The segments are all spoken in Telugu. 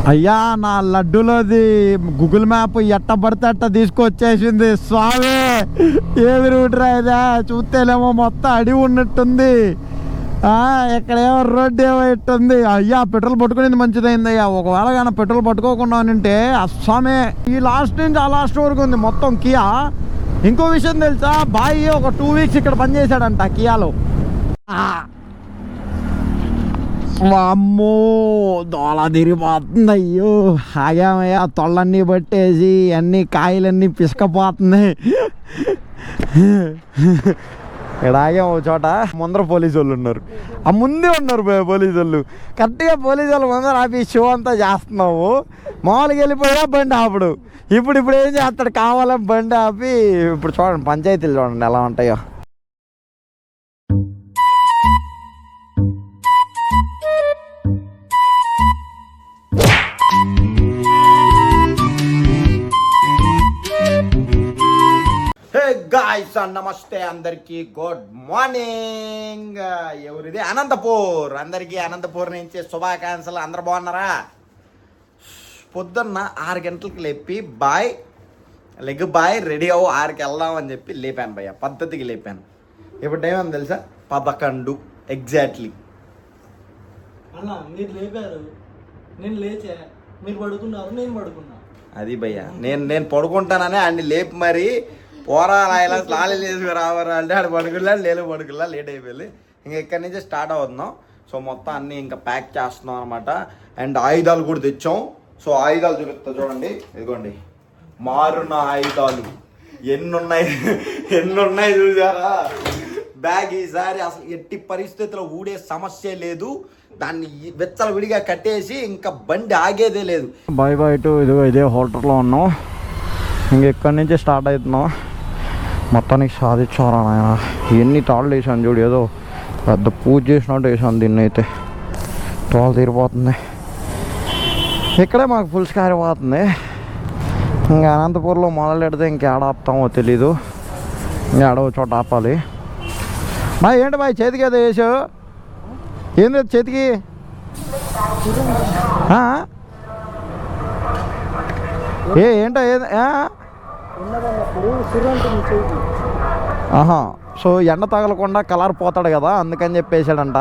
అయ్యా నా లడ్డూలోది గూగుల్ మ్యాప్ ఎట్ట పడితే అట్ట తీసుకొచ్చేసింది స్వామి. ఏది రూట్ రాదా చూస్తేనేమో మొత్తం అడివి ఉన్నట్టుంది, ఇక్కడేమో రోడ్డు ఏమో ఇట్టుంది. అయ్యా పెట్రోల్ పట్టుకునేది మంచిదైంది అయ్యా. ఒకవేళ కానీ పెట్రోల్ పట్టుకోకుండా అంటే అస్సామే ఈ లాస్ట్ నుంచి ఆ లాస్ట్ వరకు ఉంది మొత్తం కియా. ఇంకో విషయం తెలుసా, బాయ్ ఒక 2 వీక్స్ ఇక్కడ పనిచేశాడంట కియాలో. అమ్మో దోళ తిరిగిపోతుంది. అయ్యో ఆగామయ్యా, తొళ్ళన్నీ పట్టేసి అన్ని కాయలన్నీ పిసకపోతున్నాయి. ఇక్కడ ఆగాము ఒక చోట, ముందర పోలీసు వాళ్ళు ఉన్నారు, ఆ ముందే ఉన్నారు పోలీసు వాళ్ళు. కరెక్ట్గా పోలీసు వాళ్ళు ముందర ఆపి షో అంతా చేస్తున్నాము. మామూలుగా వెళ్ళిపోయా బండి ఆపుడు. ఇప్పుడు ఏం చేస్తాడు, కావాలని బండి ఆపి. ఇప్పుడు చూడండి పంచాయతీలు చూడండి ఎలా ఉంటాయో. గాయ్స్ నమస్తే, అందరికీ గుడ్ మార్నింగ్. ఎవరిది అనంతపూర్, అందరికీ అనంతపూర్ నుంచి శుభాకాంక్షలు. అందరు బాగున్నారా? పొద్దున్న 6 గంటలకి లేపి బాయ్ రెడీ అవ్వు 6కి వెళ్దాం అని చెప్పి లేపాను భయ్య, పద్ధతికి లేపాను. ఇప్పుడు టైం అని తెలుసా 11 ఎగ్జాక్ట్లీ. అన్న మీరు లేపారు, నేను లేచా, మీరు పడుకున్నారు, నేను పడుకున్నా. అది భయ్య, నేను పడుకుంటానని అన్ని లేపి మరి పోరా రాయలా లాలి లేచి రావరా అంటే ఆడు పడుకున్నా, పడుకున్నా లేట్ అయిపోయింది. ఇంకా ఇక్కడి నుంచి స్టార్ట్ అవుతున్నాం. సో మొత్తం అన్నీ ఇంకా ప్యాక్ చేస్తున్నాం అనమాట. అండ్ ఆయుధాలు కూడా తెచ్చాం. సో ఆయుధాలు చూపిస్తా చూడండి, ఇదిగోండి మారున్న ఆయుధాలు ఎన్నున్నాయి చూసారా. బ్యాగ్ ఈసారి అసలు ఎట్టి పరిస్థితుల్లో ఊడే సమస్య లేదు. దాన్ని వెచ్చల విడిగా కట్టేసి ఇంకా బండి ఆగేదే లేదు. బాయ్ టు ఇదే హోటల్లో ఉన్నాం. ఇంక ఇక్కడి నుంచి స్టార్ట్ అవుతున్నాం. మొత్తానికి సాధించారా నాయన. ఎన్ని తాళ్ళు వేసాను చూడు, ఏదో పెద్ద పూజ చేసినట్టు వేసాను దీన్ని. అయితే తోలు తీరిపోతుంది. ఇక్కడే మాకు ఫుల్ స్కార్ పోతుంది. ఇంకా అనంతపూర్లో మొదలు పెడితే ఇంకేడ ఆపుతామో తెలీదు. ఇంకేడో చోట ఆపాలి. బాయ్ ఏంటి బాయ్ చేతికి ఏదో వేసావు, ఏంది చేతికి? ఏంటో ఆహా, సో ఎండ తగలకుండా కలర్ పోతాడు కదా, అందుకని చెప్పేసాడంట.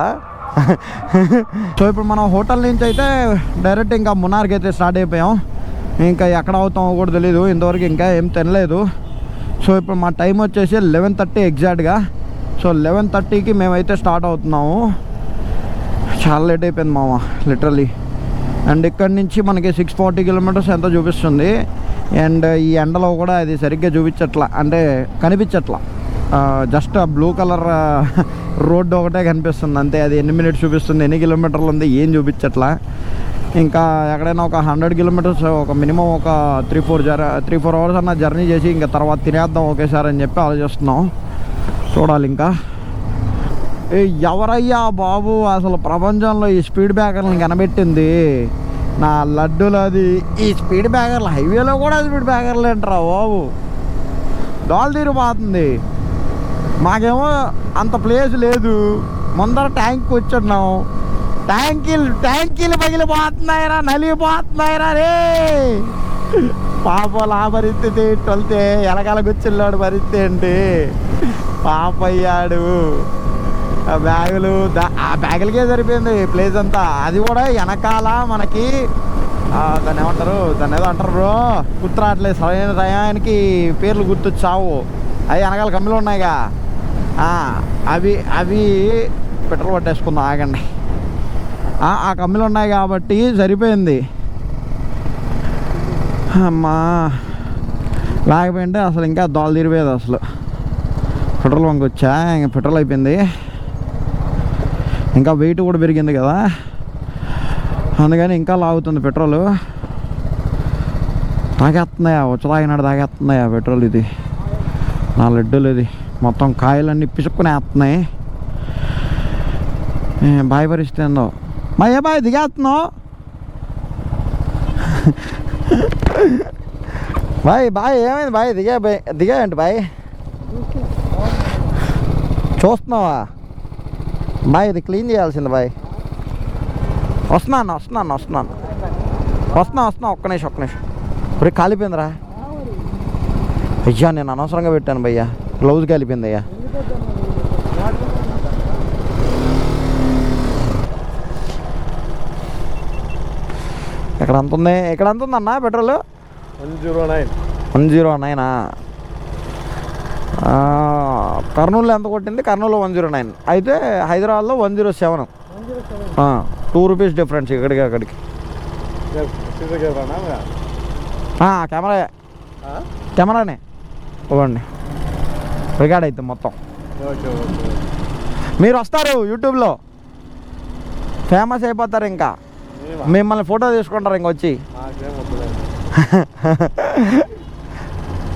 సో ఇప్పుడు మనం హోటల్ నుంచి అయితే డైరెక్ట్ ఇంకా మున్నార్కి అయితే స్టార్ట్ అయిపోయాం. ఇంకా ఎక్కడ అవుతామో కూడా తెలీదు, ఇంతవరకు ఇంకా ఏం తినలేదు. సో ఇప్పుడు మా టైం వచ్చేసి 11:30 ఎగ్జాక్ట్గా. సో 11:30కి మేమైతే స్టార్ట్ అవుతున్నాము. చాలా లేట్ అయిపోయింది మామ లిటరలీ. అండ్ ఇక్కడి నుంచి మనకి 640 కిలోమీటర్స్ ఎంతో చూపిస్తుంది. అండ్ ఈ ఎండలో కూడా అది సరిగ్గా చూపించట్లా, అంటే కనిపించట్లా. జస్ట్ ఆ బ్లూ కలర్ రోడ్డు ఒకటే కనిపిస్తుంది అంతే. అది ఎన్ని మినిట్స్ చూపిస్తుంది, ఎన్ని కిలోమీటర్లు ఉంది ఏం చూపించట్లా. ఇంకా ఎక్కడైనా ఒక 100 కిలోమీటర్స్ ఒక మినిమం ఒక 3-4 అవర్స్ అన్న జర్నీ చేసి ఇంకా తర్వాత తినేద్దాం ఒకేసారి అని చెప్పి ఆలోచిస్తున్నాం. చూడాలి ఇంకా. ఎవరయ్యా బాబు అసలు ప్రపంచంలో ఈ స్పీడ్ బ్రేకర్లను కనిపెట్టింది? నా లడ్డూలో అది. ఈ స్పీడ్ బ్రేకర్లు హైవేలో కూడా స్పీడ్ బ్రేకర్లు ఏంట్రా బాబు, దోలు తీరిపోతుంది. మాకేమో అంత ప్లేస్ లేదు, ముందర ట్యాంక్ వచ్చున్నాం. ట్యాంకీలు పగిలిపోతున్నాయిరా, నలిగిపోతున్నాయిరా రే. పాప ఆ పరిస్థితి వెళ్తే ఎలకాల గుచ్చిల్లాడు పరిస్థితి ఏంటి, పాపయ్యాడు. ఆ బ్యాగులకే సరిపోయింది ప్లేస్ అంతా. అది కూడా వెనకాల మనకి దాన్ని ఏమంటారు, దాన్ని ఏదో అంటారు బ్రో, గుర్తు రావట్లేదు సరైన టయానికి పేర్లు గుర్తొచ్చావు. అవి వెనకాల కమ్మిలు ఉన్నాయిగా, అవి పెట్రోల్ పట్టేసుకుందాం ఆగండి. ఆ కమ్మిలు ఉన్నాయి కాబట్టి సరిపోయింది. అమ్మా లేకపోయింటే అసలు ఇంకా దోలు తీరిపోయేది అసలు. పెట్రోల్ బంక్ వచ్చా, ఇంకా పెట్రోల్ అయిపోయింది. ఇంకా వెయిట్ కూడా పెరిగింది కదా, అందుకని ఇంకా లాగుతుంది పెట్రోల్. తాగేస్తున్నాయా, వచ్చి తాగినాడు తాగేస్తున్నాయా పెట్రోల్. ఇది నా లడ్డూలు, ఇది మొత్తం కాయలన్నీ పిసుక్కునే వేస్తున్నాయి. బాయ్ పరిస్థితి ఏందో. ఏ బాయ్ దిగేస్తున్నావు బాయ్ ఏమైంది బాయ్, దిగాయండి బాయ్, చూస్తున్నావా బాయ్? ఇది క్లీన్ చేయాల్సింది బాయ్. వస్తున్నాను వస్తున్నా ఒక్క నిమిషం ఇప్పుడు కాలిపోయిందిరా. అయ్యా నేను అనవసరంగా పెట్టాను భయ్యా, గ్లౌజ్ కాలిపోయింది అయ్యా. ఇక్కడ ఎంత ఉంది అన్న పెట్రోల్? 109. కర్నూలులో ఎంత కొట్టింది? కర్నూలులో 109. అయితే హైదరాబాద్లో 107. 2 రూపీస్ డిఫరెన్స్ ఇక్కడికి అక్కడికి. కెమెరానే ఇవ్వండి, రికార్డ్ అయితే మొత్తం. మీరు వస్తారు యూట్యూబ్లో ఫేమస్ అయిపోతారు, ఇంకా మిమ్మల్ని ఫోటో తీసుకుంటారు ఇంక వచ్చి.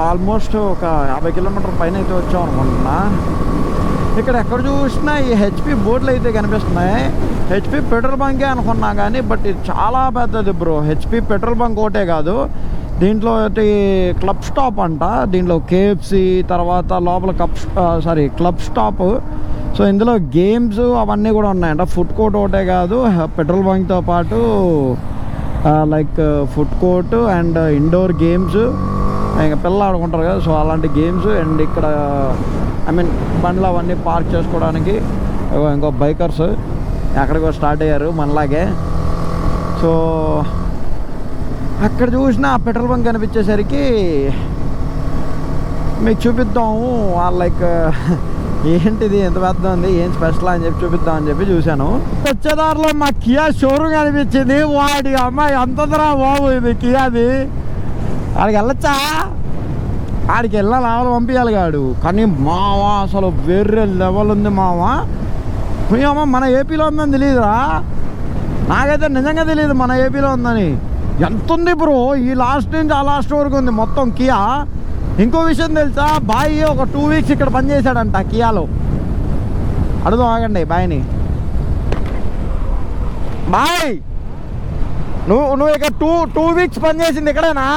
ఆల్మోస్ట్ ఒక 50 కిలోమీటర్ పైన అయితే వచ్చాం అనుకుంటున్నా. ఇక్కడ ఎక్కడ చూసినా ఈ హెచ్పి బోర్డులు అయితే కనిపిస్తున్నాయి. హెచ్పి పెట్రోల్ బంకే అనుకున్నా కానీ బట్ ఇది చాలా పెద్దది బ్రో. హెచ్పి పెట్రోల్ బంక్ ఒకటే కాదు, దీంట్లో క్లబ్ స్టాప్ అంట. దీంట్లో కేఎఫ్సి తర్వాత లోపల క్లబ్ స్టాప్. సో ఇందులో గేమ్స్ అవన్నీ కూడా ఉన్నాయంట. ఫుడ్ కోర్ట్ ఒకటే కాదు, పెట్రోల్ బంక్తో పాటు like food court and indoor games, ఇంకా పిల్లలు ఆడుకుంటారు కదా, సో అలాంటి గేమ్స్. అండ్ ఇక్కడ బండ్లు అవన్నీ పార్క్ చేసుకోవడానికి ఇంకో బైకర్స్ ఎక్కడికో స్టార్ట్ అయ్యారు మనలాగే. సో అక్కడ చూసిన ఆ పెట్రోల్ బంక్ కనిపించేసరికి మీకు చూపిద్దాము, లైక్ ఏంటిది ఎంత పెద్ద ఉంది, ఏం స్పెషల్ అని చెప్పి చూపిద్దామని చెప్పి చూశాను. వచ్చేదారిలో మా కియా షోరూమ్ కనిపించింది. వాడి అమ్మాయి అంతదరా బాబు, ఇది కియాది. ఆడికి వెళ్ళొచ్చా? ఆడికి వెళ్ళా లాభాలు పంపించాలి కాడు. కానీ మావా అసలు వేరే లెవెల్ ఉంది మావా. అమ్మ మన ఏపీలో ఉందని తెలియదురా, నాకైతే నిజంగా తెలియదు మన ఏపీలో ఉందని. ఎంత ఉంది బ్రో, ఈ లాస్ట్ నుంచి ఆ లాస్ట్ వరకు ఉంది మొత్తం కియా. ఇంకో విషయం తెలుసా, బాయ్ ఒక 2 వీక్స్ ఇక్కడ పనిచేశాడంట కియాలో. అడుగు ఆగండి బాయ్ని. బాయ్ నువ్వు ఇక 2 వీక్స్ పనిచేసింది ఇక్కడేనా?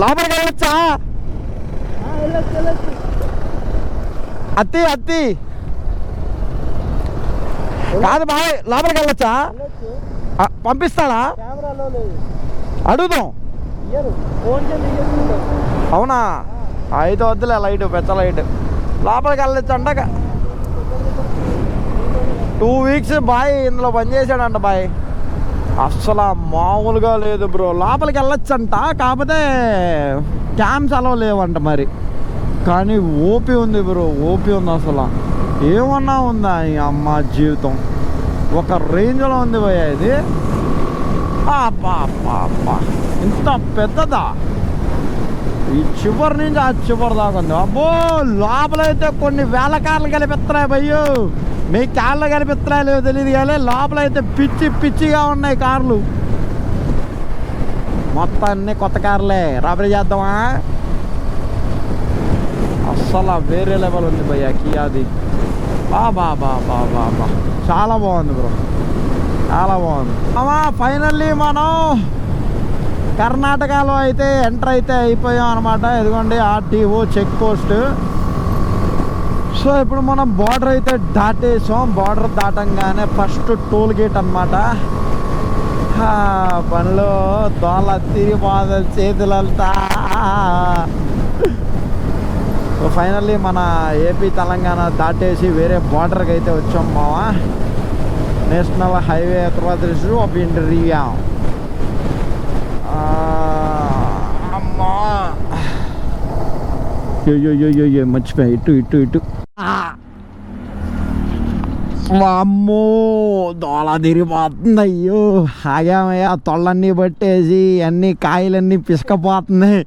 లోపలికి వెళ్ళొచ్చా? అత్తి కాదు బాయ్, లోపలికి వెళ్ళొచ్చా? పంపిస్తాడా? అడుగుదాం. అవునా? అయితే వద్దులే, లైట్ పెద్ద లైట్. లోపలికి వెళ్ళొచ్చు అంట. 2 వీక్స్ బాయ్ ఇందులో పనిచేసాడంట బాయ్. అస్సలు మామూలుగా లేదు బ్రో. లోపలికి వెళ్ళొచ్చంట, కాకపోతే క్యామ్స్ అలా లేవంట మరి. కానీ ఓపీ ఉంది బ్రో, ఓపీ ఉంది. అసలు ఏమన్నా ఉందా ఈ అమ్మ జీవితం, ఒక రేంజ్లో ఉంది భయ్యా ఇది. అబ్బా ఇంత పెద్దదా? ఈ చివరి నుంచి ఆ చివరి దాకా ఉంది. అబ్బో లోపలైతే కొన్ని వేల కార్లు కనిపిస్తున్నాయి భయ్యో. మీ కార్లు కనిపిస్తున్నాయి లేవో తెలియదు కానీ లోపలైతే పిచ్చిగా ఉన్నాయి కార్లు మొత్తం. అన్ని కొత్త కార్లే. రాబడి చేద్దామా? అస్సలు వేరే లెవెల్ ఉంది భయ్యా కియాది. బాబా చాలా బాగుంది బ్రో, చాలా బాగుంది. ఫైనల్లీ మనం కర్ణాటకలో అయితే ఎంటర్ అయితే అయిపోయాం అనమాట. ఇదిగోండి ఆర్టీఓ చెక్ పోస్ట్. సో ఇప్పుడు మనం బార్డర్ అయితే దాటేసాం. బార్డర్ దాటంగానే ఫస్ట్ టోల్ గేట్ అనమాట. బండ్లో దోళ తిరిగి బాధలు చేతులంతా. సో ఫైనల్లీ మన ఏపీ తెలంగాణ దాటేసి వేరే బార్డర్కి అయితే వచ్చాం మావా. నేషనల్ హైవే తర్వాత ఆఫ్ ఇండియా. అమ్మా మర్చిపోయా, ఇటు అమ్మో దోళ తిరిగిపోతుంది. అయ్యో ఆగామయ్యా, తొళ్ళన్నీ పట్టేసి అన్ని కాయలన్నీ పిసకపోతున్నాయి.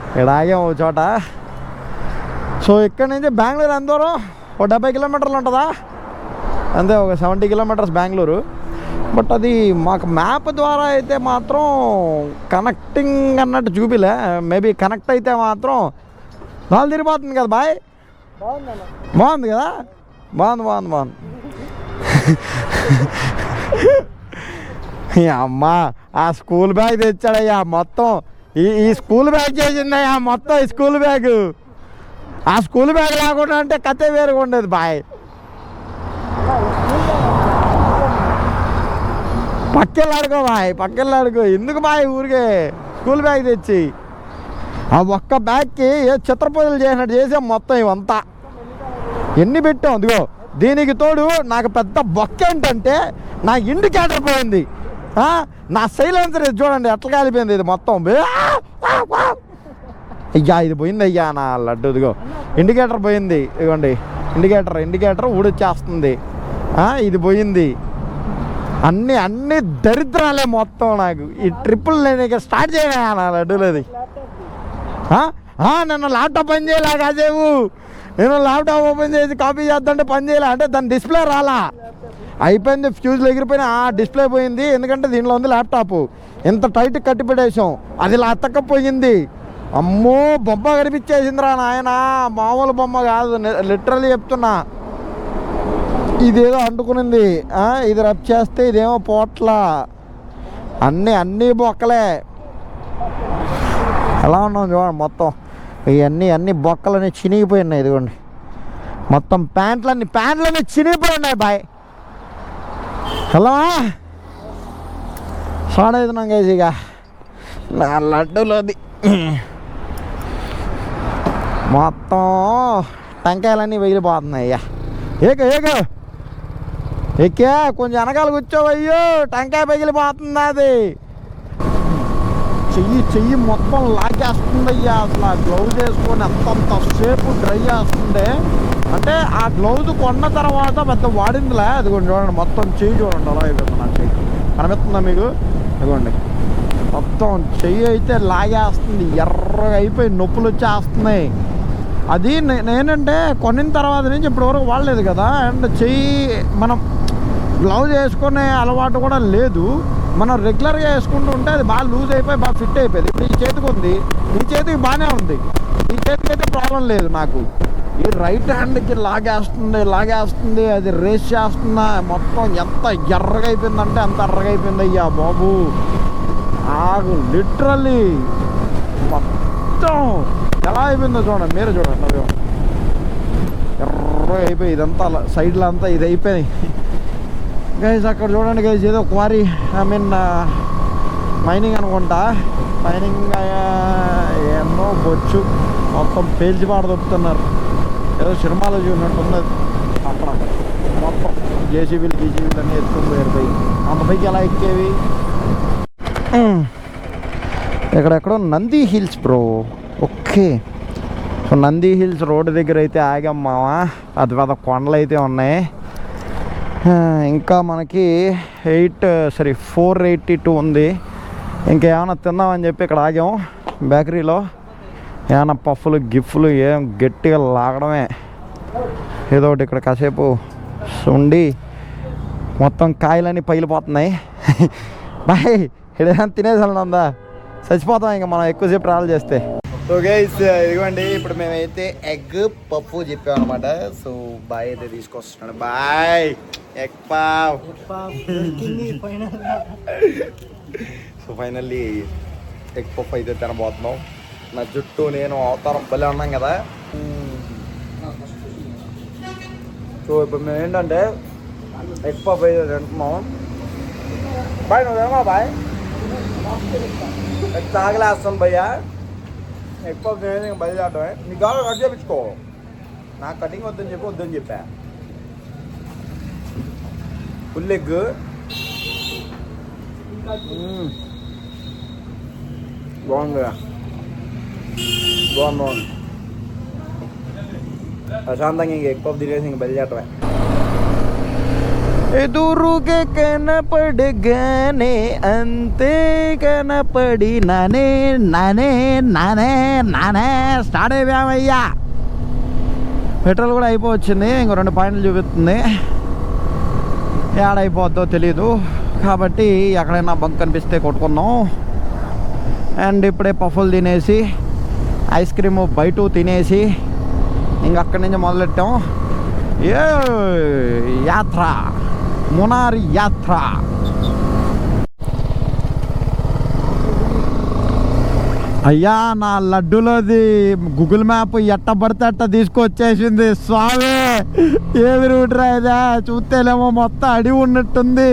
ఇక్కడ ఆగాం ఒక చోట. సో ఇక్కడ నుంచి బెంగళూరు ఎంత దూరం? ఒక 70 కిలోమీటర్లు ఉంటుందా? అంతే, ఒక 70 కిలోమీటర్స్ బెంగళూరు. బట్ అది మాకు మ్యాప్ ద్వారా అయితే మాత్రం కనెక్టింగ్ అన్నట్టు చూపిలే. మేబీ కనెక్ట్ అయితే మాత్రం వాళ్ళు తిరిగిపోతుంది కదా బాయ్. బాగుంది కదా, బాగుంది. అమ్మా ఆ స్కూల్ బ్యాగ్ తెచ్చాడయ్యా మొత్తం. ఈ స్కూల్ బ్యాగ్ చేసిందయ్యా మొత్తం. ఈ స్కూల్ బ్యాగ్, ఆ స్కూల్ బ్యాగ్ లేకుండా అంటే కథే వేరుగా ఉండేది బాయ్. పక్కెళ్ళాడుకో బాయ్, పక్కెళ్ళాడుకో. ఎందుకు బాయ్ ఊరికే స్కూల్ బ్యాగ్ తెచ్చి ఆ ఒక్క బ్యాగ్కి ఏ చిత్రపూజలు చేసినట్టు చేసాం మొత్తం ఇవంతా. ఎన్ని పెట్టాం ఇదిగో. దీనికి తోడు నాకు పెద్ద బొక్క ఏంటంటే నా ఇండికేటర్ పోయింది, నా సైలెన్సర్ ఇది చూడండి ఎట్లా కాలిపోయింది ఇది మొత్తం. అయ్యా ఇది పోయింది అయ్యా నా లడ్డు. ఇదిగో ఇండికేటర్ పోయింది, ఇదిగోండి ఇండికేటర్ ఊడొచ్చేస్తుంది. ఇది పోయింది. అన్ని దరిద్రాలే మొత్తం నాకు. ఈ ట్రిప్పులు నేను ఇక స్టార్ట్ చేయనా నా లడ్డూలది. నన్ను ల్యాప్టాప్ పని చేయలే కాసేపు. నేను ల్యాప్టాప్ ఓపెన్ చేసి కాపీ చేద్దంటే పని చేయలే, అంటే దాని డిస్ప్లే రాలా, అయిపోయింది. ఫ్యూజ్లు ఎగిరిపోయినా డిస్ప్లే పోయింది. ఎందుకంటే దీనిలో ఉంది ల్యాప్టాప్. ఎంత టైట్ కట్టి పెట్టేసాం, అది ఇలా అతక్కపోయింది. అమ్మో బొమ్మ కనిపించేసిందిరా నాయన, మామూలు బొమ్మ కాదు, లిటరల్లీ చెప్తున్నా. ఇదేదో అంటుకునింది, ఇది రబ్ చేస్తే ఇదేమో పోట్ల. అన్నీ బొక్కలే. ఎలా ఉన్నాం చూడండి మొత్తం. అన్ని బొక్కలన్నీ చినిగిపోయినాయి. ఇదిగోండి మొత్తం ప్యాంట్లన్నీ చినిగిపోయినాయి బాయ్. హలో స్టార్ట్ అవుతున్నాం గైస్. ఇక నా లడ్డూలోది మొత్తం టెంకాయలన్నీ వెగిలిపోతున్నాయి. అయ్యా ఎక్కా కొంచెం వెనకాల కూర్చోవయ్యో, టెంకాయ పగిలిపోతుంది. అది చెయ్యి మొత్తం లాగేస్తుంది అయ్యా. అసలు ఆ గ్లౌజ్ వేసుకొని అంత సేపు డ్రై చేస్తుంది. అంటే ఆ గ్లౌజ్ కొన్న తర్వాత పెద్ద వాడిందిలే. అదిగోండి చూడండి మొత్తం చెయ్యి చూడండి అలా అయిపోతుంది. నా చెయ్యి కనిపిస్తుందా మీకు? ఇదిగోండి మొత్తం చెయ్యి అయితే లాగేస్తుంది, ఎర్రగా అయిపోయి నొప్పులు వచ్చేస్తున్నాయి. అది నేనంటే కొనిన తర్వాత నుంచి ఇప్పటివరకు వాడలేదు కదా. అండ్ చెయ్యి మనం గ్లౌజ్ వేసుకునే అలవాటు కూడా లేదు. మనం రెగ్యులర్గా వేసుకుంటూ ఉంటే అది బాగా లూజ్ అయిపోయి బాగా ఫిట్ అయిపోయింది. ఇప్పుడు ఈ చేతికి ఉంది, ఈ చేతికి బాగానే ఉంది, ఈ చేతికి అయితే ప్రాబ్లం లేదు నాకు. ఈ రైట్ హ్యాండ్కి లాగేస్తుంది, అది రేస్ చేస్తున్నా. మొత్తం ఎంత ఎర్రగా అయిపోయిందంటే అంత ఎర్రగా అయిపోయింది అయ్యా బాబు. లిటరల్లీ మొత్తం ఎలా అయిపోయిందో చూడండి, మీరే చూడండి. అవి ఎర్రగా అయిపోయి ఇదంతా సైడ్లో అంతా ఇది అయిపోయింది గైస్. అక్కడ చూడండి గైస్, ఏదో క్వారీ, మైనింగ్ అనుకుంటా. మైనింగ్ ఏమో బొచ్చు మొత్తం పేల్చి పాడదొప్పుతున్నారు. ఏదో సినిమాలో చూసినట్టుంది. అక్కడ మొత్తం జేసీబీలు అన్నీ ఎత్తుకుని పోయి అంత పైకి ఎలా ఎక్కేవి. ఎక్కడెక్కడో Nandi hills bro. Okay, so Nandi hills road దగ్గర అయితే ఆగాం మావా. పెద్ద కొండలు అయితే ఉన్నాయి. ఇంకా మనకి 482 ఉంది. ఇంకేమైనా తిందామని చెప్పి ఇక్కడ ఆగాం బేకరీలో. ఏమైనా పఫ్ఫులు గిఫ్లు ఏం గట్టిగా లాగడమే ఏదో ఒకటి. ఇక్కడ కాసేపు ఉండి మొత్తం కాయలన్నీ పగిలిపోతున్నాయి. బాయ్ ఇక్కడ తినేసాలందా చచ్చిపోతాం ఇంకా మనం ఎక్కువసేపు ట్రావెల్ చేస్తే. సో గైస్ ఇదిగోండి, ఇప్పుడు మేమైతే ఎగ్ పప్పు చెప్పాం అనమాట. సో బాయ్ అయితే తీసుకొస్తున్నాడు. Boy egg pav. So finally egg పప్పు అయితే తినబోతున్నాం. నా జుట్టు నేను అవతారం భలే ఉన్నాం కదా. సో ఇప్పుడు మేము ఏంటంటే ఎగ్ పప్పు అయితే తింటున్నాం. బాయ్ నువ్వేమో బాయ్ తాగలేస్తాను భయ్యా. ఎగ్ పప్పు నేను బయలుదేరటమే. నీకు కావాలి కట్ చేయించుకో. నాకు కటింగ్ వద్దని చెప్పా. ఫుల్ ఎగ్ బాగుంది. ప్రశాంతంగా ఇంక ఎగ్ పప్పు తినేసి ఇంక బయలుదేరటమే. ఎదురుగా కనపడగానే అంతే కనపడి నానే స్టార్ట్ అయిపోయామయ్యా. పెట్రోల్ కూడా అయిపోవచ్చింది. ఇంకో 2 పాయింట్లు చూపిస్తుంది. ఏడైపోద్దో తెలీదు కాబట్టి ఎక్కడైనా బంక్ కనిపిస్తే కొట్టుకున్నాం. అండ్ ఇప్పుడే పఫ్ఫులు తినేసి ఐస్ క్రీము బయట తినేసి ఇంక అక్కడి నుంచి మొదలెట్టాం యాత్ర, మునార్ యాత్ర. అయ్యా నా లడ్డులోది గూగుల్ మ్యాప్ ఎట్ట పడితే అట్ట తీసుకొచ్చేసింది స్వామి. ఏది రూట్ రాదా చూస్తేనేమో మొత్తం అడివి ఉన్నట్టుంది.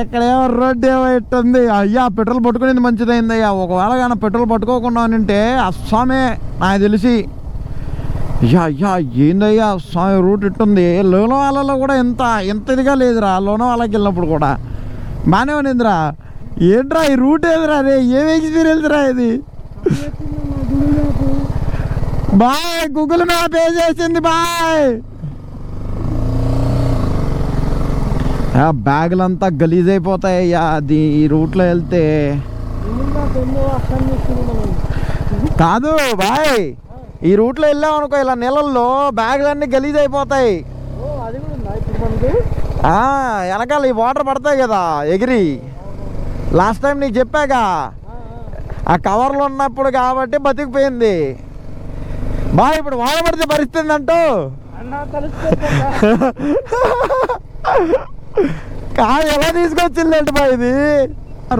ఇక్కడేమో రోడ్డు ఏమో ఇట్టుంది. అయ్యా పెట్రోల్ పట్టుకునేది మంచిదైంది అయ్యా. ఒకవేళ కానీ పెట్రోల్ పట్టుకోకుండా ఉంటే అస్సామే నాకు తెలిసి. అయ్యా ఏందయ్యా స్వామి రూట్ ఇట్టుంది. లోనావాలలో కూడా ఎంత ఇదిగా లేదురా. లోనావాలాకి వెళ్ళినప్పుడు కూడా బాగానే ఉన్నిందిరా. ఏంట్రా ఈ రూట్ ఏదిరా రే, ఏం ఎక్స్పీరియన్స్ రా ఇది. బాయ్ గూగుల్ మ్యాప్ ఏ చేసింది బాయ్. బ్యాగులంతా గలీజ్ అయిపోతాయి అయ్యా అది ఈ రూట్లో వెళ్తే. కాదు బాయ్, ఈ రూట్లో వెళ్ళాం అనుకో ఇలా నీళ్ళల్లో బ్యాగులన్నీ గలీజ్ అయిపోతాయి. వెనకాల ఈ వాటర్ పడతాయి కదా ఎగిరి. లాస్ట్ టైం నీకు చెప్పాగా ఆ కవర్లో ఉన్నప్పుడు కాబట్టి బతికిపోయింది బాయ్. ఇప్పుడు వాన పడితే పరిస్థితి అంటూ కాదు ఎలా తీసుకొచ్చిందంటే బా ఇది.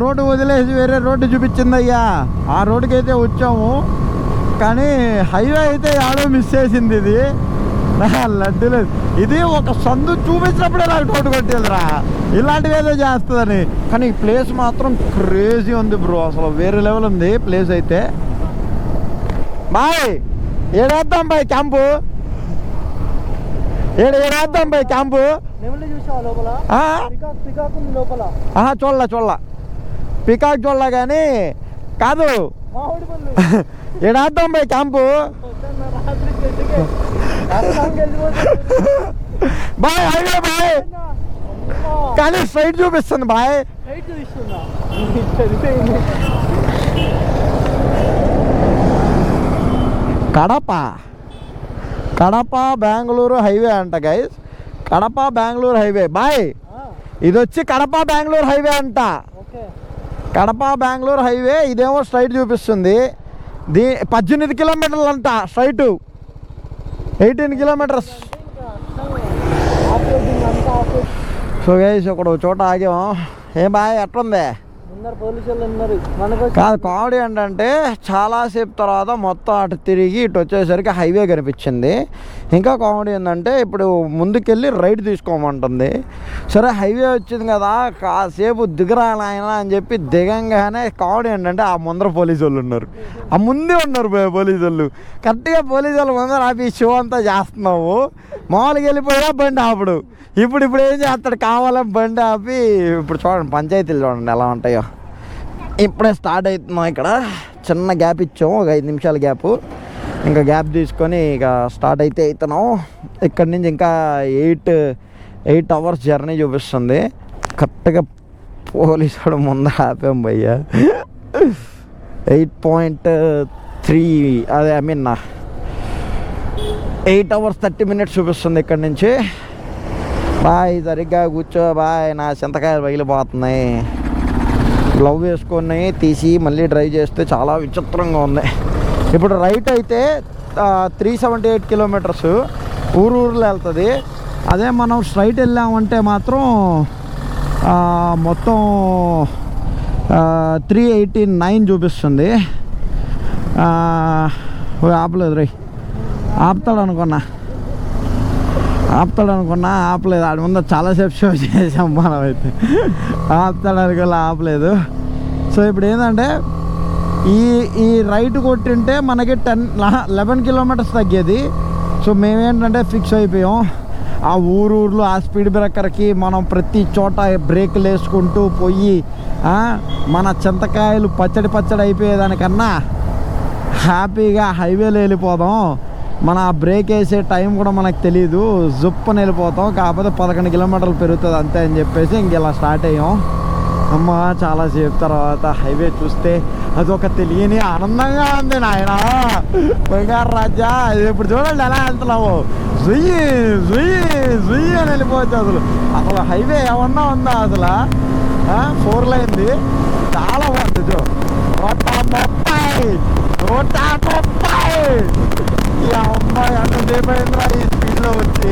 రోడ్డు వదిలేసి వేరే రోడ్డు చూపించింది అయ్యా. ఆ రోడ్డుకి అయితే వచ్చాము కానీ హైవే అయితే ఆడో మిస్ చేసింది ఇది. లడ్డు లేదు ఇది. ఒక సందు చూపించినప్పుడే నాకు రోడ్డు కొట్టేదిరా ఇలాంటివి ఏదో చేస్తుందని. కానీ ఈ ప్లేస్ మాత్రం క్రేజీ ఉంది బ్రో, అసలు వేరే లెవెల్ ఉంది ప్లేస్ అయితే. బాయ్ ఏడేద్దాం బాయ్ క్యాంపు, ఏడేద్దాం బాయ్ క్యాంపు. చూడలా పికాక్ చూడలా కానీ కాదు ఏడేద్దాం boy camp. Boy highway boy కానీ స్ట్రైట్ చూపిస్తుంది బాయ్. కడప బెంగళూరు హైవే అంట guys. Kadapa Bengaluru highway boy. ఇది వచ్చి కడప బెంగళూరు హైవే అంట. కడప బెంగళూరు హైవే. ఇదేమో స్ట్రైట్ చూపిస్తుంది. 18 కిలోమీటర్లు అంట స్ట్రైట్, 18 కిలోమీటర్స్. సో గైస్ ఒక చోట ఆగాము. ఏం బాయ్ ఎట్లుంది? కాదు కామెడీ ఏంటంటే చాలాసేపు తర్వాత మొత్తం అటు తిరిగి ఇటు వచ్చేసరికి హైవే కనిపించింది. ఇంకా కామెడీ ఏంటంటే ఇప్పుడు ముందుకెళ్ళి రైట్ తీసుకోమంటుంది. సరే హైవే వచ్చింది కదా కాసేపు దిగరాలి ఆయన అని చెప్పి దిగంగానే కామెడీ ఏంటంటే ఆ ముందర పోలీసు వాళ్ళు ఉన్నారు, ఆ ముందే ఉన్నారు పోలీసు వాళ్ళు. కరెక్ట్గా పోలీసు వాళ్ళు ముందర ఆపి షో అంతా చేస్తున్నావు. మామూలుగా వెళ్ళిపోయా బండి ఆపుడు. ఇప్పుడు ఏం చేస్తాడు కావాలని బండి ఆపి. ఇప్పుడు చూడండి పంచాయతీలు చూడండి ఎలా ఉంటాయో. ఇప్పుడే స్టార్ట్ అవుతున్నాం. ఇక్కడ చిన్న గ్యాప్ ఇచ్చాము, ఒక 5 నిమిషాల గ్యాప్. ఇంకా గ్యాప్ తీసుకొని ఇక స్టార్ట్ అయితే అవుతున్నాం. ఇక్కడి నుంచి ఇంకా 8 అవర్స్ జర్నీ చూపిస్తుంది. కరెక్ట్గా పోలీసు వాడు ముందర ఆపాం భయ్యా. 8.3 అదే 8 hours 30 minutes చూపిస్తుంది ఇక్కడి నుంచి. బాయ్ సరిగ్గా కూర్చో బాయ్, నా చింతకాయలు పగిలిపోతున్నాయి. గ్లవ్ వేసుకొని తీసి మళ్ళీ డ్రైవ్ చేస్తే చాలా విచిత్రంగా ఉంది. ఇప్పుడు రైట్ అయితే 378 కిలోమీటర్స్ ఊర్లో వెళ్తుంది. అదే మనం స్ట్రైట్ వెళ్ళామంటే మాత్రం మొత్తం 389 చూపిస్తుంది. ఆపలేదు రై, ఆపుతాడు అనుకున్నా ఆపలేదు. ఆడి ముందు చాలాసేపు షో చేసాం మనం అయితే. ఆపుతాడు అనుకోలే, ఆపలేదు. సో ఇప్పుడు ఏంటంటే ఈ రైట్ కొట్టింటే మనకి 11 కిలోమీటర్స్ తగ్గేది. సో మేమేంటంటే ఫిక్స్ అయిపోయాం. ఆ ఊర్లో ఆ స్పీడ్ బ్రేకర్కి మనం ప్రతి చోట బ్రేకులు వేసుకుంటూ పోయి మన చింతకాయలు పచ్చడి అయిపోయేదానికన్నా హ్యాపీగా హైవేలో వెళ్ళిపోదాం. మన బ్రేక్ వేసే టైం కూడా మనకు తెలీదు, జుప్పని వెళ్ళిపోతాం. కాకపోతే 11 కిలోమీటర్లు పెరుగుతుంది అంతే అని చెప్పేసి ఇంక ఇలా స్టార్ట్ అయ్యాం. అమ్మ చాలాసేపు తర్వాత హైవే చూస్తే అదొక తెలియని ఆనందంగా ఉంది నాయన. బంగారు రాజా ఇప్పుడు చూడండి ఎలా వెళ్తున్నావు, జుయ్యి అని వెళ్ళిపోవచ్చు. అసలు హైవే ఏమన్నా ఉందా అసలు? 4 లైన్ది చాలా బాగుంది. 130 ఈ అమ్మాయి అంతసేపు అయిందిరా ఈ స్పీడ్లో వచ్చి.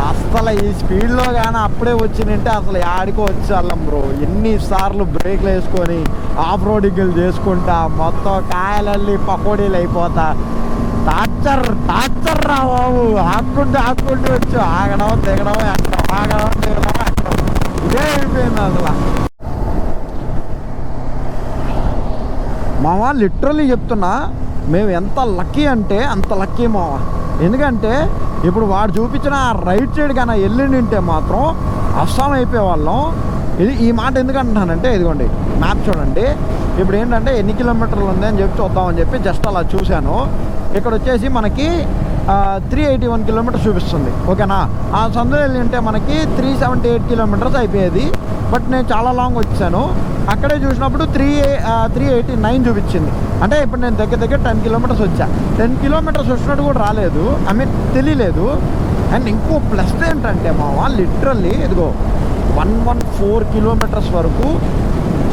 అసలు ఈ స్పీడ్లో కానీ అప్పుడే వచ్చినంటే అసలు ఆడికో వచ్చి వాళ్ళం బ్రో. ఎన్నిసార్లు బ్రేక్లు వేసుకొని ఆఫ్ రోడింగ్లు చేసుకుంటా మొత్తం కాయలల్లి పకోడీలు అయిపోతా. టార్చర్ రా బాబు. ఆక్కుంటూ వచ్చు, ఆగడం దిగడం, ఆగడం దిగడం. ఇదే ఉంది అసలు. మావా లిటరల్లీ చెప్తున్నా, మేము ఎంత లక్కీ అంటే అంత లక్కీ మావా. ఎందుకంటే ఇప్పుడు వాడు చూపించిన రైట్ సైడ్ కన్నా వెళ్ళింటే మాత్రం అస్సాం అయిపోయేవాళ్ళం. ఈ మాట ఎందుకంటున్నానంటే, ఇదిగోండి మ్యాప్ చూడండి. ఇప్పుడు ఏంటంటే ఎన్ని కిలోమీటర్లు ఉంది అని చెప్పి చూద్దామని చెప్పి జస్ట్ అలా చూశాను. ఇక్కడ వచ్చేసి మనకి 381 కిలోమీటర్స్ చూపిస్తుంది. ఓకేనా? ఆ సందులో వెళ్ళింటే మనకి 378 కిలోమీటర్స్ అయిపోయేది. బట్ నేను చాలా లాంగ్ వచ్చాను. అక్కడే చూసినప్పుడు 389 చూపించింది. అంటే ఇప్పుడు నేను దగ్గర 10 కిలోమీటర్స్ వచ్చా. 10 కిలోమీటర్స్ వచ్చినట్టు కూడా రాలేదు, ఐ మీన్ తెలియలేదు. అండ్ ఇంకో ప్లస్ ఏంటంటే మావా, లిటరల్లీ ఇదిగో 114 కిలోమీటర్స్ వరకు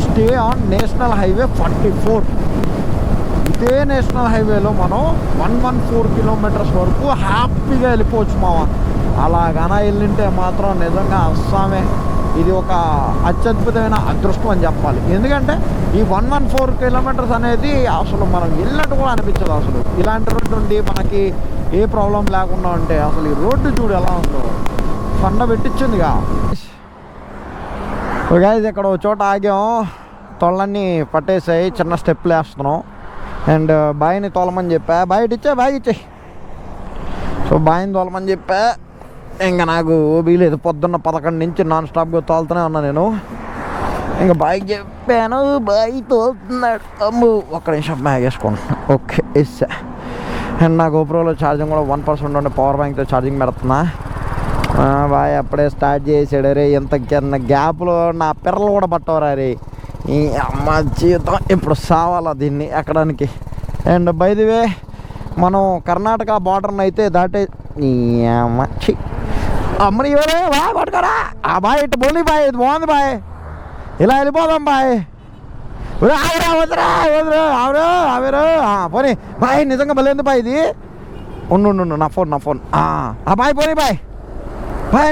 స్టే ఆన్ నేషనల్ హైవే 44. ఇదే నేషనల్ హైవేలో మనం 114 కిలోమీటర్స్ వరకు హ్యాపీగా వెళ్ళిపోవచ్చు మావా. అలాగనా వెళ్ళింటే మాత్రం నిజంగా అస్సామే. ఇది ఒక అత్యద్భుతమైన అదృష్టం అని చెప్పాలి. ఎందుకంటే ఈ 114 కిలోమీటర్స్ అనేది అసలు మనం వెళ్ళినట్టు కూడా అనిపించదు. అసలు ఇలాంటి రోడ్డు ఉండి మనకి ఏ ప్రాబ్లం లేకుండా ఉంటే అసలు ఈ రోడ్డు చూడు ఎలా ఉందో, కొండ పెట్టించిందిగా. గైస్ ఇక్కడ ఒక చోట ఆగాం, తొళ్ళన్నీ పట్టేసాయి, చిన్న స్టెప్లు వేస్తున్నాం. అండ్ బాయిని తోలమని చెప్పా, బాయ్ ఇచ్చే. సో బాయిని తోలమని చెప్పా. ఇంకా నాకు ఓబీ లేదు, పొద్దున్న 11 నుంచి నాన్ స్టాప్గా తోలుతూనే ఉన్నా నేను. ఇంకా బాయ్కి చెప్పాను, బాయ్ తోలుతున్నాడు. అమ్ము ఒక్క నిమిషం బ్యాగ్ వేసుకుంటున్నా. ఓకే ఇస్సా. అండ్ నా గోప్రోలో ఛార్జింగ్ కూడా 1% ఉండే పవర్ బ్యాంక్తో ఛార్జింగ్ పెడుతున్నా. బాయ్ అప్పుడే స్టార్ట్ చేసాడు. రే ఇంత కింద గ్యాప్లో నా పిర్రలు కూడా పట్టవరా రే. ఈ అమ్మ జీవితం ఇప్పుడు సావాలా దీన్ని ఎక్కడానికి. అండ్ బై ది వే మనం కర్ణాటక బార్డర్ని అయితే దాటే అమ్మ అమ్మని ఎవరే బాయ్ పట్టుకోరా. ఆ బాయ్ ఇటు బోలి బాయ్, ఇది బాగుంది బాయ్, ఇలా వెళ్ళిపోదాం బాయ్. వదిరా ఆవిరు పోనీ బాయ్, నిజంగా భలేంది బాయ్ ఇది. ఉండు నా ఫోన్ ఆ బాయ్ పోనీ బాయ్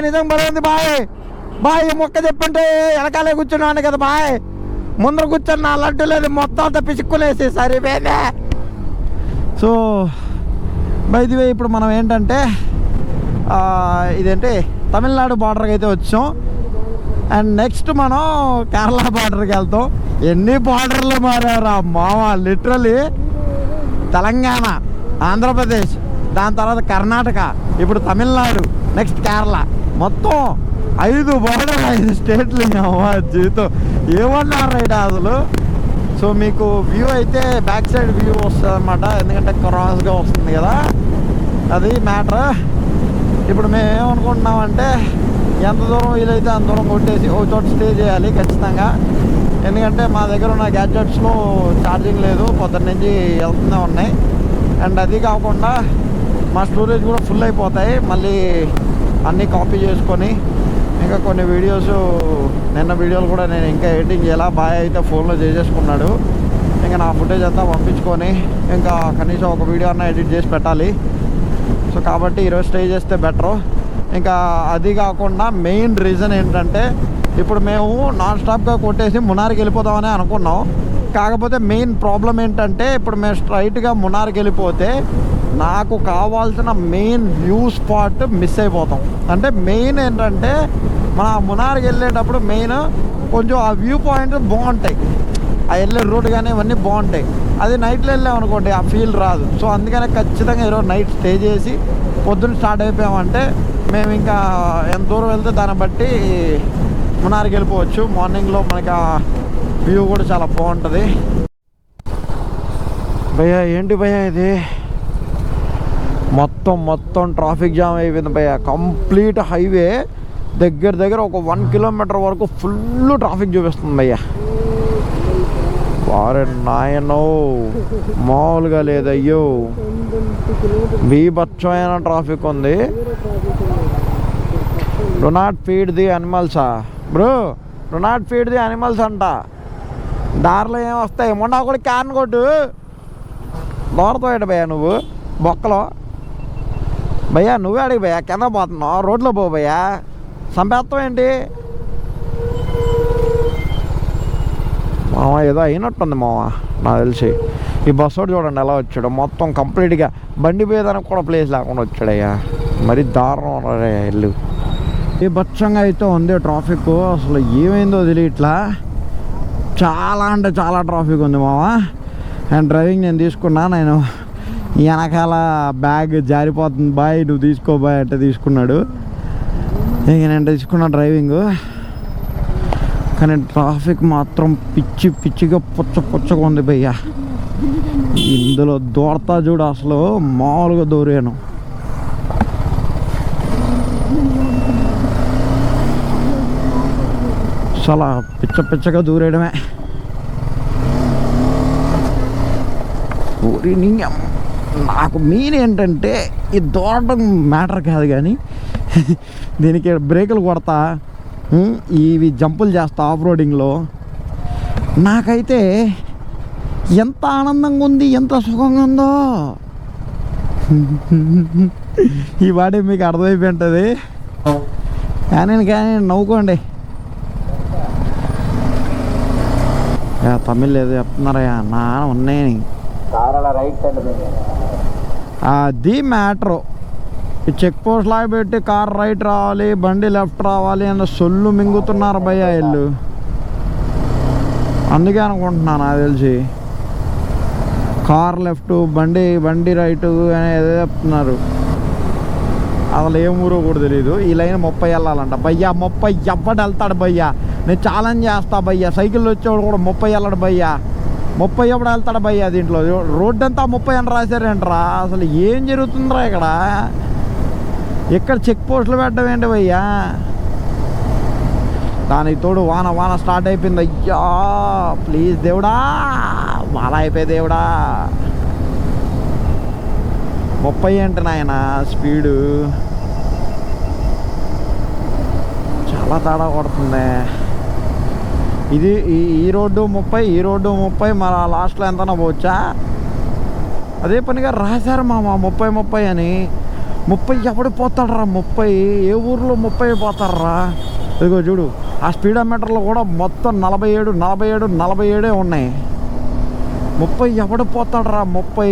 నిజంగా భలేంది బాయ్. మొక్క చెప్పుంటే వెనకాలే కూర్చున్నాను కదా బాయ్, ముందర కూర్చొని నా లడ్డు లేదు మొత్తం అంతా పిసుక్కునేసి సరిపోయిందే. సో బై ది వే ఇప్పుడు మనం ఏంటంటే ఇదేంటి తమిళనాడు బార్డర్కి అయితే వచ్చాం. అండ్ నెక్స్ట్ మనం కేరళ బార్డర్కి వెళ్తాం. ఎన్ని బార్డర్లు మారారా మావా, లిటరలీ తెలంగాణ, ఆంధ్రప్రదేశ్, దాని తర్వాత కర్ణాటక, ఇప్పుడు తమిళనాడు, నెక్స్ట్ కేరళ, మొత్తం 5 బార్డర్ 5 స్టేట్లు. అమ్మా జీవితం ఏమన్నారు రైట్ అసలు. సో మీకు వ్యూ అయితే బ్యాక్ సైడ్ వ్యూ వస్తుంది అన్నమాట, ఎందుకంటే క్రాస్గా వస్తుంది కదా, అది మ్యాటర్. ఇప్పుడు మేము ఏమనుకుంటున్నామంటే ఎంత దూరం వీలైతే అంత దూరం కొట్టేసి ఒక చోట స్టే చేయాలి ఖచ్చితంగా. ఎందుకంటే మా దగ్గర ఉన్న గ్యాడ్జెట్స్లో ఛార్జింగ్ లేదు, పొద్దున్న నుంచి వెళ్తూనే ఉన్నాయి. అండ్ అది కాకుండా మా స్టోరేజ్ కూడా ఫుల్ అయిపోతాయి. మళ్ళీ అన్నీ కాపీ చేసుకొని ఇంకా కొన్ని వీడియోస్, నిన్న వీడియోలు కూడా నేను ఇంకా ఎడిటింగ్ చేయాలా. బాయ్ అయితే ఫోన్లో చేసేసుకున్నాడు. ఇంకా నా ఫుటేజ్ అంతా పంపించుకొని ఇంకా కనీసం ఒక వీడియో అన్నా ఎడిట్ చేసి పెట్టాలి. సో కాబట్టి ఈరోజు స్టే చేస్తే బెటరు. ఇంకా అది కాకుండా మెయిన్ రీజన్ ఏంటంటే ఇప్పుడు మేము నాన్ స్టాప్గా కొట్టేసి మునార్కి వెళ్ళిపోదామని అనుకున్నాం. కాకపోతే మెయిన్ ప్రాబ్లం ఏంటంటే ఇప్పుడు మేము స్ట్రైట్గా మునార్కి వెళ్ళిపోతే నాకు కావాల్సిన మెయిన్ వ్యూ స్పాట్ మిస్ అయిపోతాం. అంటే మెయిన్ ఏంటంటే మన మునార్కి వెళ్ళేటప్పుడు మెయిన్ కొంచెం ఆ వ్యూ పాయింట్ బాగుంటాయి, ఆ వెళ్ళే రోడ్ కానీ ఇవన్నీ బాగుంటాయి. అది నైట్లో వెళ్ళామనుకోండి ఆ ఫీల్ రాదు. సో అందుకనే ఖచ్చితంగా ఈరోజు నైట్ స్టే చేసి పొద్దున్న స్టార్ట్ అయిపోయామంటే మేము ఇంకా ఎంత దూరం వెళ్తే దాన్ని బట్టి మునార్కి వెళ్ళిపోవచ్చు. మార్నింగ్లో మనకి ఆ వ్యూ కూడా చాలా బాగుంటుంది. భయ్యా ఏంటి భయ్యా ఇది, మొత్తం ట్రాఫిక్ జామ్ అయిపోయింది భయ్యా. కంప్లీట్ హైవే దగ్గర ఒక 1 కిలోమీటర్ వరకు ఫుల్ ట్రాఫిక్ చూపిస్తుంది భయ్యా. వారే నాయనో మామూలుగా లేదు, అయ్యో బీభత్సమైన ట్రాఫిక్ ఉంది. డు నాట్ ఫీడ్ ది అనిమల్సా bro, do not feed the animals అంట. దారిలో ఏం వస్తాయి, మొన్న కూడా క్యాన్ కొట్టు దూరతో భయ్యా నువ్వు బొక్కలో. భయ్యా నువ్వే అడిగి భయ్యా, కింద పోతున్నావు, రోడ్లో పో భయ్యా, సంపేత్తం ఏంటి మామ. ఏదో అయినట్టుంది మామ నాకు తెలిసి. ఈ బస్సు వాడు చూడండి ఎలా వచ్చాడు, మొత్తం కంప్లీట్గా బండి పోయేదానికి కూడా ప్లేస్ లేకుండా వచ్చాడయ్యా. మరి దారుణం రే ఇల్లు. బీభత్సంగా అయితే ఉంది ట్రాఫిక్. అసలు ఏమైందో తెలియట్లా, చాలా అంటే చాలా ట్రాఫిక్ ఉంది మావా. అండ్ డ్రైవింగ్ నేను తీసుకున్నా. నేను వెనకాల బ్యాగ్ జారిపోతుంది బాయ్, నువ్వు తీసుకో బాయ్ అంటే తీసుకున్నాడు. ఇక నేను తీసుకున్నా డ్రైవింగ్. కానీ ట్రాఫిక్ మాత్రం పిచ్చి పిచ్చిగా పుచ్చగా ఉంది భయ్యా. ఇందులో దూరతా చూడు, అసలు మామూలుగా దూరాను. చాలా పిచ్చగా దూరేయడమే. నాకు మెయిన్ ఏంటంటే ఈ దూరడం మ్యాటర్ కాదు, కానీ దీనికి బ్రేకులు కొడతా, ఇవి జంపులు చేస్తా ఆఫ్ రోడింగ్లో. నాకైతే ఎంత ఆనందంగా ఉంది, ఎంత సుఖంగా ఉందో ఈ వాడే మీకు అర్థమైపోయి ఉంటుంది. కానీ నవ్వుకోండి. తమిళ్ ఏదో చెప్తున్నారయ్యా నా ఉన్నాయి. అది మ్యాటరు. ఈ చెక్ పోస్ట్ లాగా పెట్టి కార్ రైట్ రావాలి, బండి లెఫ్ట్ రావాలి అన్న సొల్లు మింగుతున్నారు భయ్యా వీళ్ళు. అందుకే అనుకుంటున్నాను నాకు తెలిసి కార్ లెఫ్ట్, బండి రైట్ అని ఏదో చెప్తున్నారు. అసలు ఏం ఊరో కూడా తెలియదు. ఈ లైన్ 30 వెళ్ళాలంట భయ్యా. 30 ఎవ్వడు వెళ్తాడు భయ్యా, నేను ఛాలెంజ్ చేస్తా భయ్యా. సైకిల్ వచ్చేవాడు కూడా 30 వెళ్ళాడు భయ్యా. 30 ఎప్పుడు వెళ్తాడు భయ్యా. దీంట్లో రోడ్డు అంతా 30 అని రాశారేంట్రా? అసలు ఏం జరుగుతుందిరా ఇక్కడ చెక్ పోస్టులు పెట్టడం ఏంటి భయ్యా? దానికి తోడు వాన స్టార్ట్ అయిపోయింది. అయ్యా ప్లీజ్ దేవుడా, వాన అయిపోయి దేవుడా. 30 ఏంటి నాయన స్పీడు, చాలా తేడా కొడుతుంది. ఇది ఈ రోడ్డు 30, ఈ రోడ్డు 30, మరి లాస్ట్లో ఎంతనా పోవచ్చా? అదే పనిగా రాశారు మామ 30 అని. 30 ఎవడు పోతాడరా? 30 ఏ ఊర్లో 30 పోతాడరా? ఇదిగో చూడు, ఆ స్పీడోమీటర్లో కూడా మొత్తం 47 ఉన్నాయి. 30 ఎవడు పోతాడరా? 30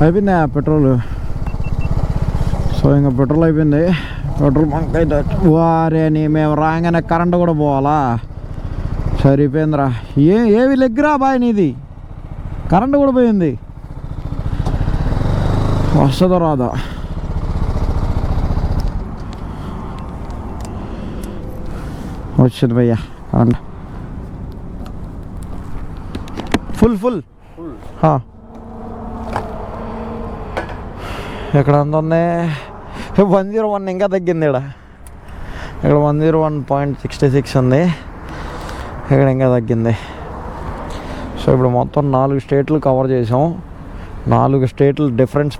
అయిపోయింది పెట్రోల్. సో ఇంకా పెట్రోల్ అయిపోయింది. పెట్రోల్ బంక్ అయితే వారే అని మేము రాగానే కరెంటు కూడా పోవాలా? సరిపోయిందిరా. ఏవి లెగ్గురా బాయ్ నీది, కరెంటు కూడా పోయింది. వస్తుందో రాదా? వచ్చింది భయ్యా కరెంట్ ఫుల్. ఇక్కడ ఎంత ఉంది? 101 ఇంకా తగ్గింది. ఇక్కడ 101.66 ఉంది. ఇక్కడ ఇంకా తగ్గింది. సో ఇప్పుడు మొత్తం 4 స్టేట్లు కవర్ చేసాం. 4 స్టేట్లు డిఫరెన్స్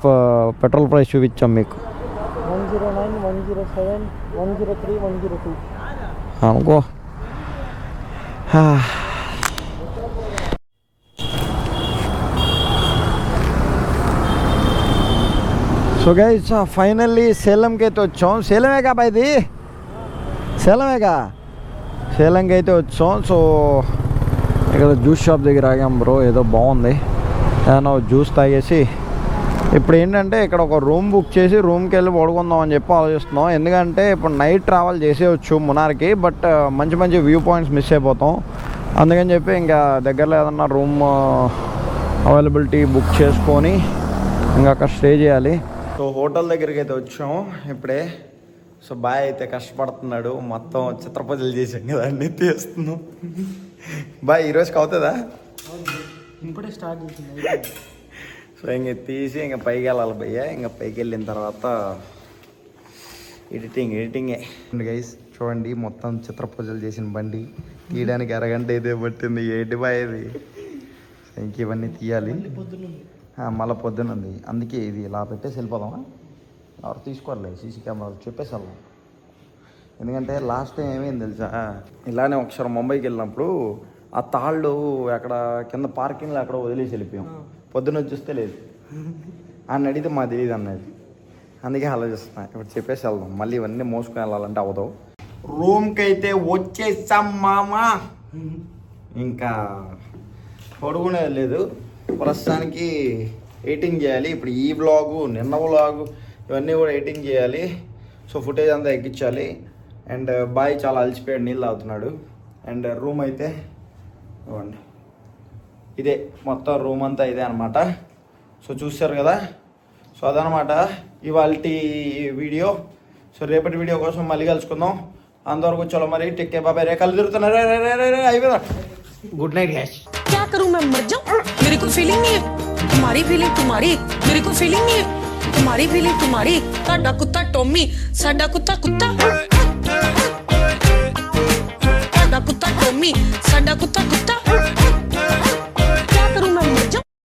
పెట్రోల్ ప్రైస్ చూపించాం మీకు. 109, 107, 103, 102 అనుకో. సో గైస్ ఫైనల్లీ సేలంకి అయితే వచ్చాం. సేలమేగా బాయ్ ఇది, సేలంకి అయితే వచ్చాం. సో ఇక్కడ జ్యూస్ షాప్ దగ్గర ఆగాం బ్రో. ఏదో బాగుంది, ఏదైనా జ్యూస్ తాగేసి ఇప్పుడు ఏంటంటే ఇక్కడ ఒక రూమ్ బుక్ చేసి రూమ్కి వెళ్ళి పడుకుందాం అని చెప్పి ఆలోచిస్తున్నాం. ఎందుకంటే ఇప్పుడు నైట్ ట్రావెల్ చేసేయచ్చు మునార్కి, బట్ మంచి వ్యూ పాయింట్స్ మిస్ అయిపోతాం. అందుకని చెప్పి ఇంకా దగ్గరలో ఏదన్నా రూమ్ అవైలబిలిటీ బుక్ చేసుకొని ఇంకా అక్కడ స్టే చేయాలి. సో హోటల్ దగ్గరికి అయితే వచ్చాం ఇప్పుడే. సో బాయ్ అయితే కష్టపడుతున్నాడు, మొత్తం చిత్రపజలు చేసాం కదా అన్నీ తీస్తున్నాం. బాయ్ ఈరోజుకి అవుతుందా? ఇప్పుడే స్టార్ట్ చేసింది. సో ఇంక తీసి ఇంకా పైకి వెళ్ళాలి భయ్యా. ఇంకా పైకి వెళ్ళిన తర్వాత ఎడిటింగే గైస్. చూడండి మొత్తం చిత్రపూజలు చేసిన బండి తీయడానికి అరగంట అయితే పట్టింది. ఏంటి బాయ్ ఇది? ఇంక ఇవన్నీ తీయాలి, మళ్ళీ పొద్దున్న ఉంది. అందుకే ఇది ఇలా పెట్టేసి వెళ్ళిపోదామా? ఎవరు తీసుకోవాలి సీసీ కెమెరాలు చెప్పేసి వెళ్దాం. ఎందుకంటే లాస్ట్ టైం ఏమైంది తెలుసా, ఇలానే ఒకసారి ముంబైకి వెళ్ళినప్పుడు ఆ తాళ్ళు అక్కడ కింద పార్కింగ్లో అక్కడ వదిలేసి వెళ్ళిపోయాం. పొద్దున్న చూస్తే లేదు, అని అడిగితే మాకు తెలియదు అన్నది. అందుకే ఆలోచిస్తున్నా ఇప్పుడు చెప్పేసి వెళ్దాం. మళ్ళీ ఇవన్నీ మోసుకొని వెళ్ళాలంటే అవదు. రూమ్కి అయితే వచ్చేసాం మామా. ఇంకా పడుకునేది లేదు ప్రస్తుతానికి. ఎడిటింగ్ చేయాలి. ఇప్పుడు ఈ వ్లాగు, నిన్న వ్లాగు ఇవన్నీ కూడా ఎడిటింగ్ చేయాలి. సో ఫుటేజ్ అంతా ఎక్కించాలి. అండ్ బాయ్ చాలా అలసిపోయాడు, నీళ్ళు తాగుతున్నాడు. అండ్ రూమ్ అయితే ఇవ్వండి, ఇదే మొత్తం రూమ్ అంతా ఇదే అనమాట. సో చూశారు కదా. సో అదనమాట ఇవాళ వీడియో. సో రేపటి వీడియో కోసం మళ్ళీ కలుసుకుందాం. అంతవరకు చలో మరి, టెక్కే బాబాయ్. రే కళ్ళు తిరుగుతున్నారు, అయిపోయిందా. Good night gas. क्या करूं मैं मर जाऊं मेरे को फीलिंग नहीं है तुम्हारी फीलिंग तुम्हारी मेरे को फीलिंग नहीं है तुम्हारी फीलिंग तुम्हारी साडा कुत्ता टॉमी साडा कुत्ता कुत्ता साडा कुत्ता टॉमी साडा कुत्ता कुत्ता